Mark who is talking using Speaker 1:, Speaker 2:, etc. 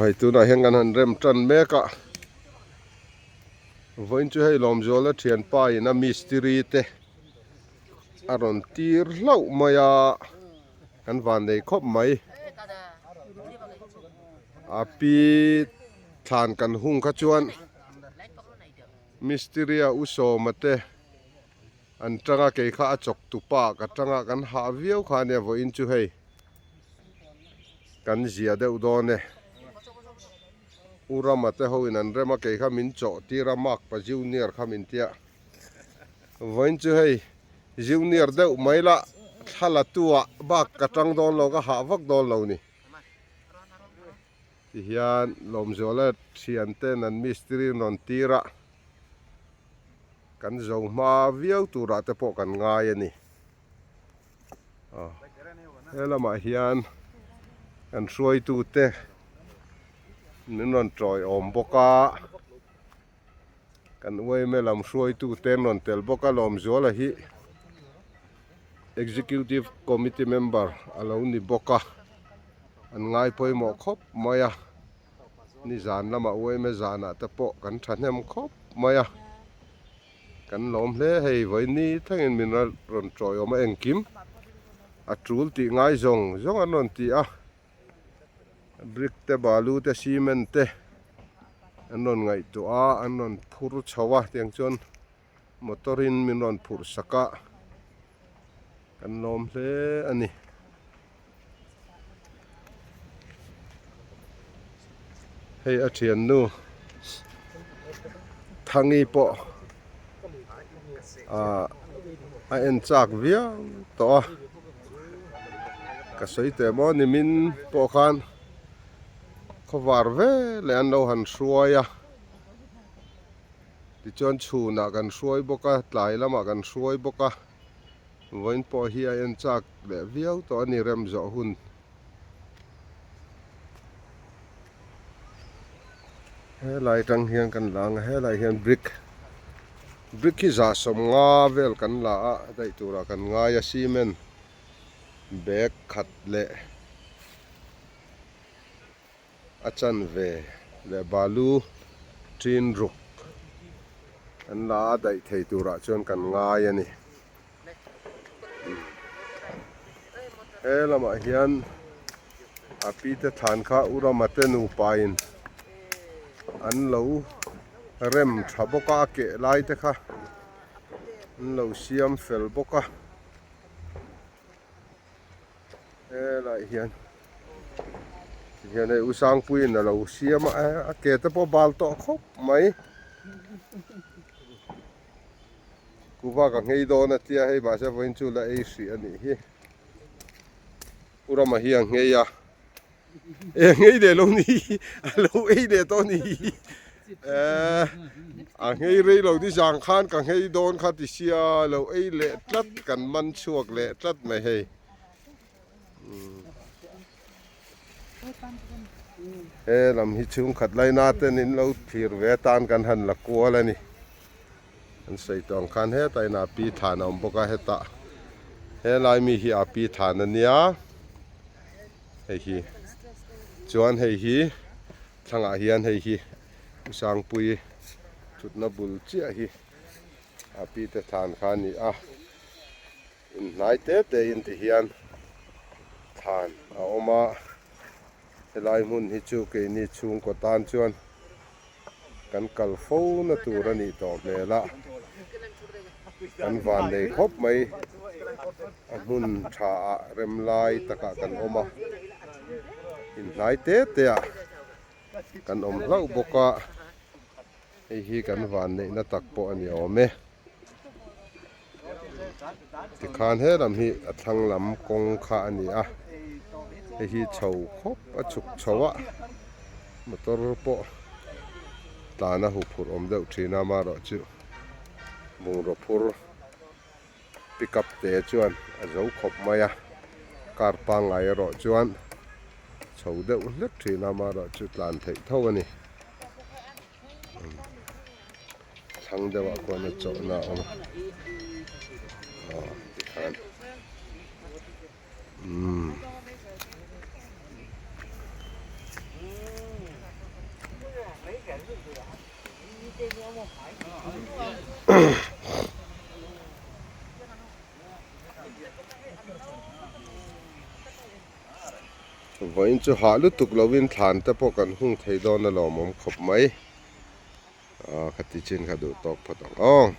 Speaker 1: ให้ตัวน่ะเห็นกันหันเริ่มจันเมกะวันจะให้ลมโจละเทียนป้ายนะมิสติรีเตอารอนตีร์เล่ามายากันวันได้ครบไหมอาปีทานกันหุงขจวนมิสติรีอุโสมาเตอันจังเกยข้าจกตุปากันจังกันหาวิวขาเนี่ยวันจะให้กันเสียเดอุดรเนี่ยอุรามาเตหวินันเรมาเกยข้ามินโจตีรามักปะจิวเนียร์ข้ามินเตียวันจะให้จิวเนียร์เดอุไม่ละถ้าละตัวบักกระจังโดนเราก็หาวักโดนเรานี่ที่เฮียนลมโจเลเชียนเตนันมิสตรีนนตีระกันจงมาวิวตุระเตปกันง่ายนี่เฮละมาเฮียนกันช่วยตูเตนี่นนจอยอมบกากันไว้ไม่ลำช่วยตูเตนนเตลบกาลมโจละฮิ Executive Committee Member อาลาอุนิบกาอันง่ายไปหมอครบมายานี่จานละมาไว้ไม่จานะแต่ปอกันฉันให้มันครบมายากันล้อมเล่ให้ไว้นี่ทั้งเงินมินรอนจอยออกมาเองกิมอัตรูลตีง่ายจงอันนนตีบริกเตบาลูเตซีเมนเตอันนนไงตัวอันนนพูรุชาวะเตียงจนมอเตอรินมินรอนพูรสกะกันล้อมเล่อันนี้ให้อาเทียนนูทางนี้ปอเอ็นจากเวียต่อกษัยเตมอนิมินปอคันเขาวาร์เวเลอันเราหันช่วยที่จนชูนักกันช่วยบกะหลายละมากันช่วยบกะวันปอเฮียเอ็นจากเลเวียวต่อนี่เริ่มจ่อหุ่นเฮลัยจังเฮียงกันหลังเฮลัยเฮียงบริกที่จะสมงาเวลกันละได้ตัวละกันง่ายซีเมนเบกขัดเละอาจารย์เวเลบาลูจีนรุกอันละได้เทตัวละจนกันง่ายนี่ละมาเฮียนอาปีเตฐานข้าอุรามาเตนูปายนอันเราเริ่มทับกะเกลายเตค่ะเราเสียมเฟลบกะละเฮียนในอุสังปุยนเราเสียมเกตปอบาลโตครบไหมกูว่ากังให้โดนเตียให้บาเซวันจูละเอซีอันนี้อุรามาเฮียงเฮียเฮียเดลนี่เราเดตัวนี้ให้เรื่องเราที่จางขันกังให้โดนขัดเสียเราเละตัดกันมันช่วงเละตัดไม่ให้ลำฮิชุงขัดไล่นาเต้นนินเราถีรเวตานกันหันละกัวแล้วนี่อันใส่ตองขันเฮตัยนาปีฐานอมปกะเฮตะลายมีฮีอาปีฐานเนียฮีจวนฮีทั้งอาเฮียนฮีสังปุยจุดนับบุลเจียฮีอาปีเตฐานขันนี่นายเตอินที่เฮียนฐานเอามาลายมุนฮิจูเกนี่ชุงกตานชวนกันกัลฟูนตูรนีตอบเลยละกันวันเลยครบไหมมุนชาเริ่มลายตะกะกันออกมาอินนายเตกันอมเล่าบกะฮีกันวันเลยนัตักปอนี่อมที่คานเฮลำฮีทางลำกงขานี่ฮีเฉาครบฉุกเฉาวะมาตัวรปตาหน้าหุบอมเดาทีนามาเราจูมุงรพูร์ปิกับเตจวนเจ้าขบมายาการปังไงเราจวนเฉาเดาเล็กทีนามาเราจูลานเทเท่านี้ทั้งเดวะกวนจะน่าอมที่ขัน Vain chu ha lu tuk lovin thlan te po kan hung thei don na lo mom khop mai khati chin kha du tok phatang ong